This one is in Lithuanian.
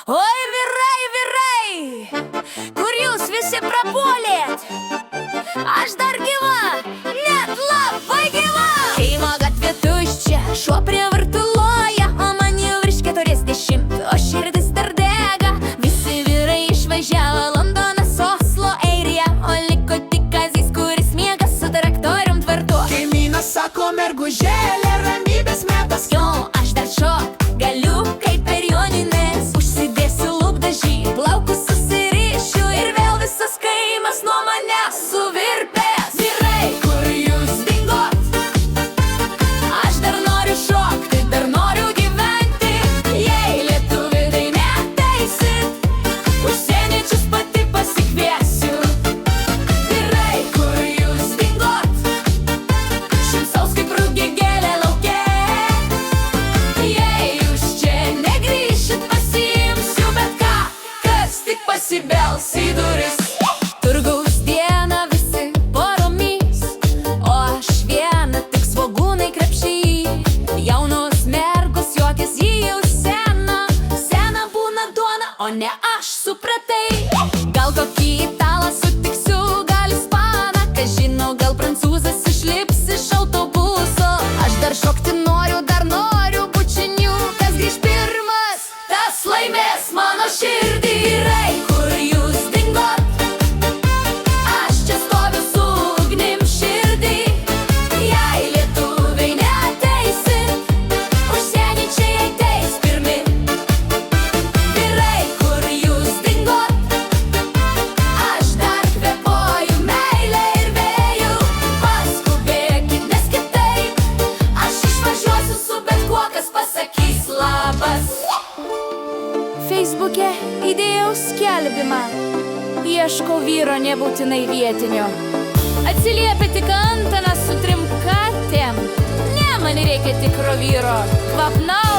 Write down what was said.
Oi, vyrai, vyrai, kur jūs visi prapuolėt? Aš dar gyva, net labai gyva. Kaimo gatvė tuščia, šuo prie vartų loja, o man jau virš 40, o širdis dar dega. Visi vyrai išvažiavo, Londonas, Oslo, Airija, o liko tik Kazys, kuris miega su traktorium tvartu. Kaimynas sako, mergužėlė, ramybės metas. Jo, aš dar šok galiu kaip per jonines. Užsidėsiu lūpdažį, plaukus susirišiu ir vėl visas kaimas nuo manęs suvirpės. Vyrai, kur jūs dingot? Aš dar noriu šokti, dar noriu gyventi. Jei lietuviai tai neteisit, užsieniečius pati pasikviesiu. Vyrai, kur jūs dingot? Šypsaus kaip rugiagėlė lauke. Jei jūs čia negrįšit, pasiimsiu bet ką, kas tik pasibels į duris. Turgaus dieną visi poromis, o aš viena tik svogūnai krepšy. Jaunos mergos juokės, ji jau sena, sena būna duona, o ne aš, supratai. Gal kokį italą sutiksiu, gal ispaną, kas žinau, gal prancūzas išlips iš autobuso. Aš dar šokti noriu, dar noriu bučinių, kas grįž pirmas, tas laimės mano širdį. Vyrai, kur jūs dingot? Aš čia stoviu su ugnim širdį. Jei lietuviai neateisit, užsieniečiai ateis pirmi. Vyrai, kur jūs dingot? Aš dar kvėpuoju meilę ir vėju. Paskubėkit, nes kitaip aš išvažiuosiu su bet kuo, kas pasakys labas. Feisbuke įdėjau skelbimą, ieškau vyro, nebūtinai vietinio. Atsiliepia tik Antanas su 3 katėm. Ne, man reikia tikro vyro, kvapnaus